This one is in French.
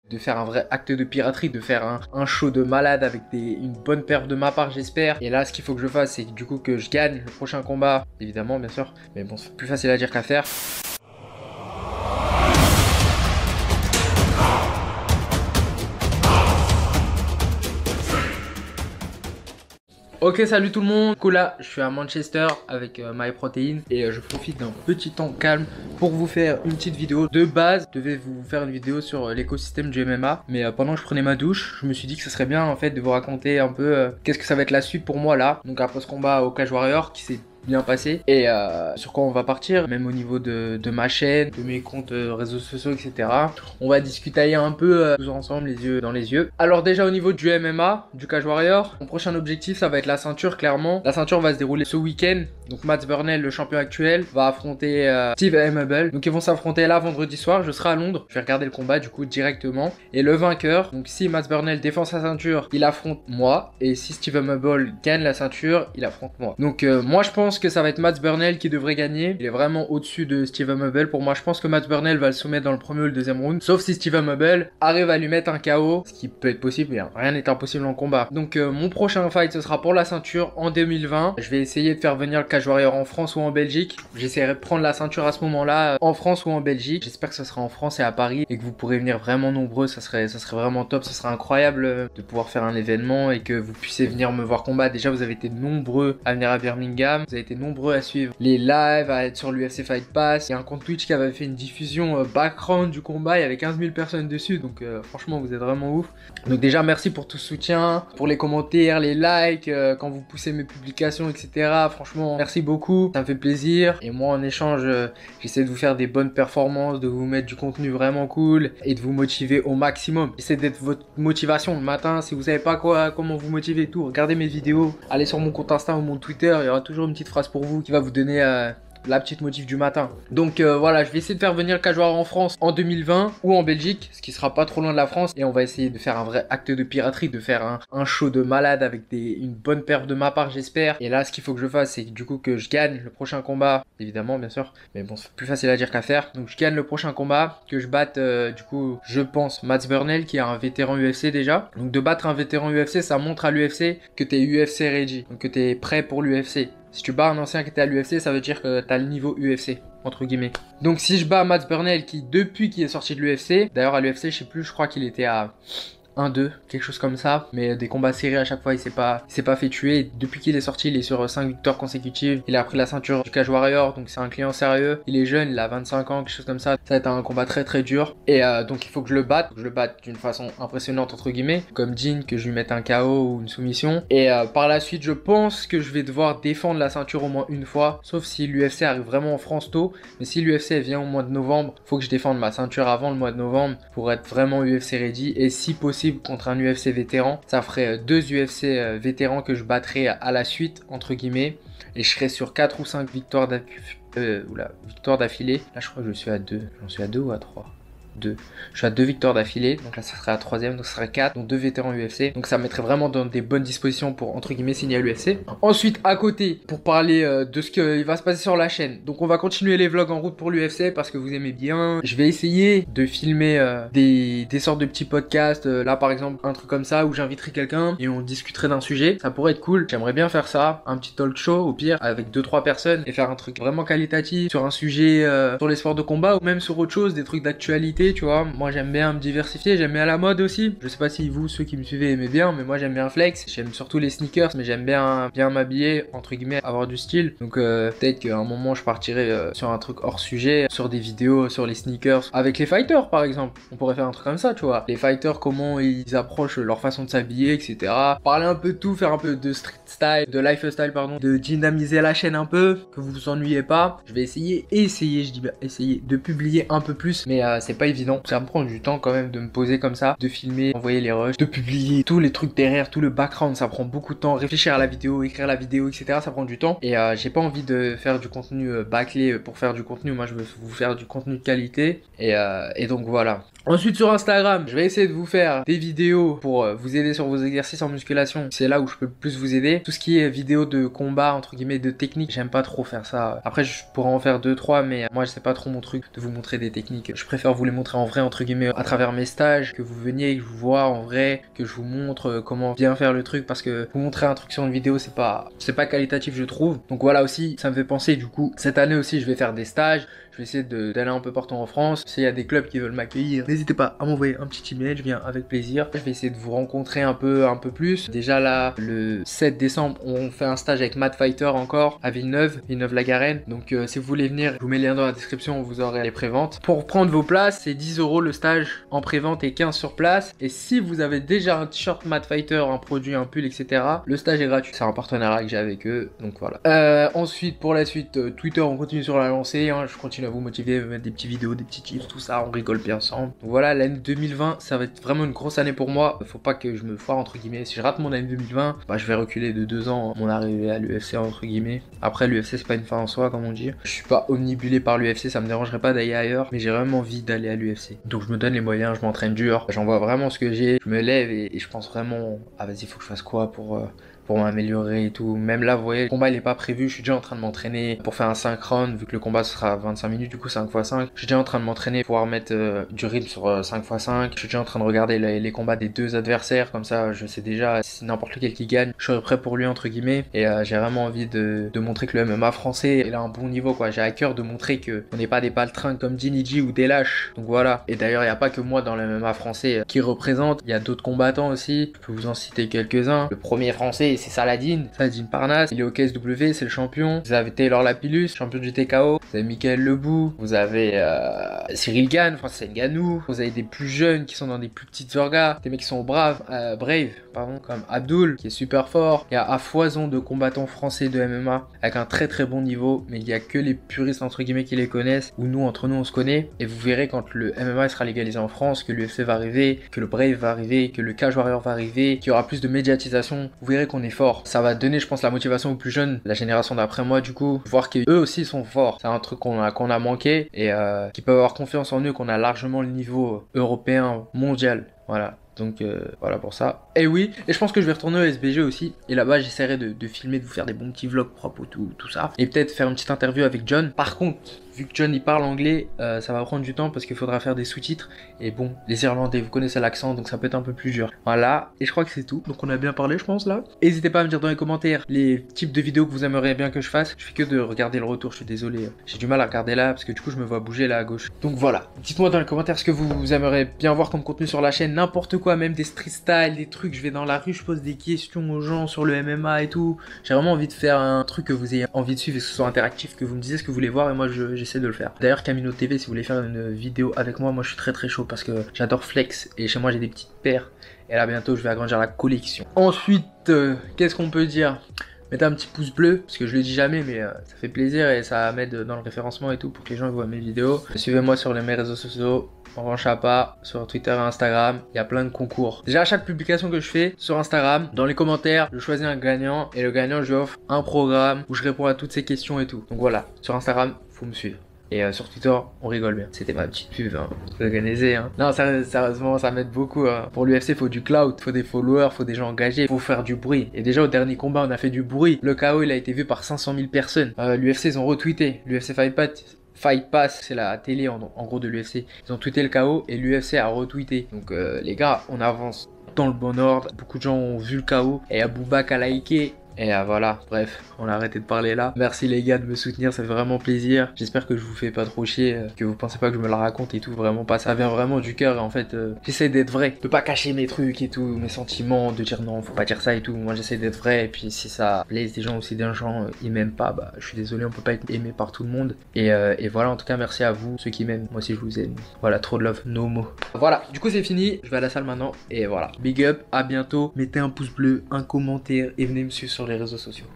de faire un vrai acte de piraterie, de faire un show de malade avec une bonne perf de ma part, j'espère. Et là, ce qu'il faut que je fasse, c'est du coup que je gagne le prochain combat, évidemment, bien sûr. Mais bon, c'est plus facile à dire qu'à faire. Ok, salut tout le monde. Du coup là, je suis à Manchester avec MyProtein et je profite d'un petit temps calme pour vous faire une petite vidéo. De base, je devais vous faire une vidéo sur l'écosystème du MMA, mais pendant que je prenais ma douche, je me suis dit que ce serait bien en fait de vous raconter un peu qu'est-ce que ça va être la suite pour moi là. Donc après ce combat au Cage Warrior qui s'est bien passé et sur quoi on va partir, même au niveau de ma chaîne, de mes comptes réseaux sociaux, etc. On va discuter un peu tous ensemble, les yeux dans les yeux. Alors déjà au niveau du MMA, du Cage Warrior, mon prochain objectif ça va être la ceinture, clairement. La ceinture va se dérouler ce week-end. Donc Mats Burnell, le champion actuel, va affronter Steve Hamill. Donc ils vont s'affronter là vendredi soir. Je serai à Londres, je vais regarder le combat du coup directement. Et le vainqueur, donc si Mats Burnell défend sa ceinture, il affronte moi. Et si Steve Hamill gagne la ceinture, il affronte moi. Donc moi je pense que ça va être Mats Burnell qui devrait gagner. Il est vraiment au-dessus de Steve Hamill. Pour moi, je pense que Mats Burnell va le soumettre dans le premier ou le deuxième round. Sauf si Steve Hamill arrive à lui mettre un KO, ce qui peut être possible, mais rien n'est impossible en combat. Donc mon prochain fight, ce sera pour la ceinture en 2020. Je vais essayer de faire venir le Cage Warrior en France ou en Belgique. J'essaierai de prendre la ceinture à ce moment-là en France ou en Belgique. J'espère que ce sera en France et à Paris et que vous pourrez venir vraiment nombreux. Ça serait vraiment top. Ce serait incroyable de pouvoir faire un événement et que vous puissiez venir me voir combattre. Déjà, vous avez été nombreux à venir à Birmingham. Vous avez été nombreux à suivre les lives, à être sur l'UFC Fight Pass. Il y a un compte Twitch qui avait fait une diffusion background du combat. Il y avait 15 000 personnes dessus. Donc franchement, vous êtes vraiment ouf. Donc déjà, merci pour tout le soutien, pour les commentaires, les likes, quand vous poussez mes publications, etc. Franchement, merci beaucoup. Ça me fait plaisir. Et moi, en échange, j'essaie de vous faire des bonnes performances, de vous mettre du contenu vraiment cool et de vous motiver au maximum. J'essaie d'être votre motivation le matin. Si vous savez pas comment vous motiver et tout, regardez mes vidéos. Allez sur mon compte Insta ou mon Twitter. Il y aura toujours une petite phrase pour vous qui va vous donner la petite motive du matin. Donc voilà, je vais essayer de faire venir le Cage Warrior en France en 2020 ou en Belgique, ce qui sera pas trop loin de la France. Et on va essayer de faire un vrai acte de piraterie, de faire un show de malade avec une bonne perf de ma part, j'espère. Et là, ce qu'il faut que je fasse, c'est du coup que je gagne le prochain combat, évidemment, bien sûr. Mais bon, c'est plus facile à dire qu'à faire. Donc je gagne le prochain combat, que je batte du coup, je pense, Mats Burnell, qui est un vétéran UFC déjà. Donc de battre un vétéran UFC, ça montre à l'UFC que t'es UFC ready, donc que t'es prêt pour l'UFC. Si tu bats un ancien qui était à l'UFC, ça veut dire que tu as le niveau UFC, entre guillemets. Donc si je bats Mats Burnell qui, depuis qu'il est sorti de l'UFC, d'ailleurs à l'UFC, je sais plus, je crois qu'il était à 1-2, quelque chose comme ça, mais des combats serrés à chaque fois, il s'est pas fait tuer. Et depuis qu'il est sorti, il est sur 5 victoires consécutives. Il a pris la ceinture du Cage Warrior, donc c'est un client sérieux. Il est jeune, il a 25 ans, quelque chose comme ça. Ça va être un combat très très dur. Et donc il faut que je le batte. Je le batte d'une façon impressionnante entre guillemets, comme Dean, que je lui mette un KO ou une soumission. Et par la suite, je pense que je vais devoir défendre la ceinture au moins une fois, sauf si l'UFC arrive vraiment en France tôt. Mais si l'UFC vient au mois de novembre, faut que je défende ma ceinture avant le mois de novembre pour être vraiment UFC ready. Et si possible contre un UFC vétéran, ça ferait 2 UFC vétérans que je battrais à la suite entre guillemets, et je serais sur 4 ou 5 victoires d'affilée. Là je crois que je suis à 2, j'en suis à 2 ou à 3. 2. Je suis à 2 victoires d'affilée, donc là ça serait la 3ème, donc ça serait 4, donc 2 vétérans UFC, donc ça me mettrait vraiment dans des bonnes dispositions pour entre guillemets signer à l'UFC. Ensuite à côté, pour parler de ce qui va se passer sur la chaîne, donc on va continuer les vlogs en route pour l'UFC parce que vous aimez bien. Je vais essayer de filmer des sortes de petits podcasts, là par exemple un truc comme ça où j'inviterai quelqu'un et on discuterait d'un sujet, ça pourrait être cool. J'aimerais bien faire ça, un petit talk show au pire avec 2-3 personnes et faire un truc vraiment qualitatif sur un sujet sur les sports de combat ou même sur autre chose, des trucs d'actualité. Tu vois, moi j'aime bien me diversifier, j'aime bien la mode aussi. Je sais pas si vous, ceux qui me suivez, aimez bien, mais moi j'aime bien flex, j'aime surtout les sneakers, mais j'aime bien m'habiller, entre guillemets, avoir du style. Donc peut-être qu'à un moment je partirai sur un truc hors sujet, sur des vidéos sur les sneakers, avec les fighters par exemple. On pourrait faire un truc comme ça, tu vois. Les fighters, comment ils approchent leur façon de s'habiller, etc. Parler un peu de tout, faire un peu de street style, de lifestyle, pardon, de dynamiser la chaîne un peu, que vous vous ennuyez pas. Je vais essayer, je dis bien essayer, de publier un peu plus, mais c'est pas évident. Ça me prend du temps quand même de me poser comme ça, de filmer, envoyer les rushs, de publier tous les trucs derrière, tout le background, ça prend beaucoup de temps. Réfléchir à la vidéo, écrire la vidéo, etc. Ça prend du temps. Et j'ai pas envie de faire du contenu bâclé pour faire du contenu. Moi, je veux vous faire du contenu de qualité. Et donc voilà. Ensuite sur Instagram, je vais essayer de vous faire des vidéos pour vous aider sur vos exercices en musculation. C'est là où je peux le plus vous aider. Tout ce qui est vidéo de combat, entre guillemets, de technique, j'aime pas trop faire ça. Après, je pourrais en faire 2-3, mais moi, c'est pas trop mon truc de vous montrer des techniques. Je préfère vous les montrer rencontrer en vrai entre guillemets à travers mes stages, que vous veniez, que je vous vois en vrai, que je vous montre comment bien faire le truc, parce que vous montrer un truc sur une vidéo c'est pas qualitatif je trouve. Donc voilà, aussi ça me fait penser, du coup cette année aussi je vais faire des stages, je vais essayer d'aller un peu partout en France. S'il y a des clubs qui veulent m'accueillir, n'hésitez pas à m'envoyer un petit email, je viens avec plaisir. Je vais essayer de vous rencontrer un peu plus. Déjà là, le 7 décembre, on fait un stage avec Mad Fighter encore à Villeneuve-la-Garenne. Donc si vous voulez venir, je vous mets le lien dans la description, vous aurez les préventes. Pour prendre vos places, c'est 10 € le stage en prévente et 15 sur place. Et si vous avez déjà un t-shirt Mad Fighter, un produit, un pull, etc., le stage est gratuit. C'est un partenariat que j'ai avec eux, donc voilà. Ensuite, pour la suite, Twitter, on continue sur la lancée, hein. Je continue à vous motiver, mettre des petites vidéos, des petits tips, tout ça, on rigole bien ensemble. Donc voilà, l'année 2020, ça va être vraiment une grosse année pour moi. Faut pas que je me foire entre guillemets. Si je rate mon année 2020, bah je vais reculer de 2 ans mon arrivée à l'UFC entre guillemets. Après l'UFC c'est pas une fin en soi comme on dit. Je suis pas omnibulé par l'UFC, ça me dérangerait pas d'aller ailleurs, mais j'ai vraiment envie d'aller à l'UFC. Donc je me donne les moyens, je m'entraîne dur, j'envoie vraiment ce que j'ai, je me lève et je pense vraiment ah vas-y faut que je fasse quoi pour m'améliorer et tout. Même là, vous voyez, le combat il est pas prévu, je suis déjà en train de m'entraîner pour faire un synchrone, vu que le combat sera 25 minutes, du coup 5x5. Je suis déjà en train de m'entraîner pour pouvoir mettre du rythme sur 5x5. Je suis déjà en train de regarder les combats des deux adversaires, comme ça je sais déjà si n'importe lequel qui gagne, je serai prêt pour lui entre guillemets. Et j'ai vraiment envie de montrer que le MMA français il a un bon niveau quoi. J'ai à cœur de montrer que on n'est pas des paltrins comme Jiniji ou des lâches. Donc voilà. Et d'ailleurs il n'y a pas que moi dans le MMA français qui représente, il y a d'autres combattants aussi. Je peux vous en citer quelques-uns. Le premier français c'est Saladin Parnasse, il est au KSW, c'est le champion. Vous avez Taylor Lapillus, champion du TKO. Vous avez Michael Lebou, vous avez Cyril Gane, Francis Ngannou. Vous avez des plus jeunes qui sont dans des plus petites orgas, des mecs qui sont brave, comme Abdul qui est super fort. Il y a à foison de combattants français de MMA avec un très très bon niveau, mais il y a que les puristes entre guillemets qui les connaissent, ou nous entre nous on se connaît. Et vous verrez quand le MMA sera légalisé en France, que l'UFC va arriver, que le Brave va arriver, que le Cage Warrior va arriver, qu'il y aura plus de médiatisation, vous verrez qu'on est fort. Ça va donner je pense la motivation aux plus jeunes, la génération d'après moi du coup, voir qu'eux aussi sont forts. C'est un truc qu'on a manqué et qui peuvent avoir confiance en eux, qu'on a largement le niveau européen, mondial. Voilà. Donc voilà pour ça. Et oui, et je pense que je vais retourner au SBG aussi. Et là-bas j'essaierai de filmer, de vous faire des bons petits vlogs propres, tout ça. Et peut-être faire une petite interview avec John. Par contre, vu que John il parle anglais, ça va prendre du temps parce qu'il faudra faire des sous-titres. Et bon, les Irlandais, vous connaissez l'accent, donc ça peut être un peu plus dur. Voilà, et je crois que c'est tout. Donc on a bien parlé je pense là. N'hésitez pas à me dire dans les commentaires les types de vidéos que vous aimeriez bien que je fasse. Je fais que de regarder le retour, je suis désolé. J'ai du mal à regarder là parce que du coup je me vois bouger là à gauche. Donc voilà, dites-moi dans les commentaires ce que vous aimeriez bien voir comme contenu sur la chaîne. N'importe quoi, même des street style, des trucs. Je vais dans la rue, je pose des questions aux gens sur le MMA et tout. J'ai vraiment envie de faire un truc que vous ayez envie de suivre et que ce soit interactif, que vous me disiez ce que vous voulez voir et moi j'essaie de le faire. D'ailleurs Camino TV, si vous voulez faire une vidéo avec moi, je suis très chaud parce que j'adore flex et chez moi j'ai des petites paires. Et là bientôt je vais agrandir la collection. Ensuite, qu'est-ce qu'on peut dire? Mettez un petit pouce bleu, parce que je le dis jamais, mais ça fait plaisir et ça m'aide dans le référencement et tout pour que les gens voient mes vidéos. Suivez-moi sur mes réseaux sociaux, Chapa, sur Twitter et Instagram, il y a plein de concours. Déjà à chaque publication que je fais sur Instagram, dans les commentaires, je choisis un gagnant et le gagnant je lui offre un programme où je réponds à toutes ces questions et tout. Donc voilà, sur Instagram, faut me suivre. Et sur Twitter, on rigole bien. C'était ma petite pub, hein. Organisée, hein. Non, sérieusement, ça m'aide beaucoup. Hein. Pour l'UFC, faut du clout, faut des followers, faut des gens engagés, faut faire du bruit. Et déjà, au dernier combat, on a fait du bruit. Le KO, il a été vu par 500 000 personnes. L'UFC, ils ont retweeté. L'UFC Fight Pass, c'est la télé en gros de l'UFC. Ils ont tweeté le KO et l'UFC a retweeté. Donc, les gars, on avance dans le bon ordre. Beaucoup de gens ont vu le KO et Aboubak a liké. Et voilà, bref, on a arrêté de parler là. Merci les gars de me soutenir, ça fait vraiment plaisir. J'espère que je vous fais pas trop chier, que vous pensez pas que je me la raconte et tout, vraiment pas. Ça vient vraiment du cœur et en fait, j'essaie d'être vrai, de pas cacher mes trucs et tout, mes sentiments, de dire non, faut pas dire ça et tout. Moi j'essaie d'être vrai et puis si ça plaise des gens ou si des gens ils m'aiment pas, bah je suis désolé, on peut pas être aimé par tout le monde. Et voilà, en tout cas merci à vous, ceux qui m'aiment, moi aussi je vous aime. Voilà, trop de love, no mots. Voilà, du coup c'est fini, je vais à la salle maintenant et voilà. Big up, à bientôt, mettez un pouce bleu, un commentaire et venez me suivre sur les réseaux sociaux.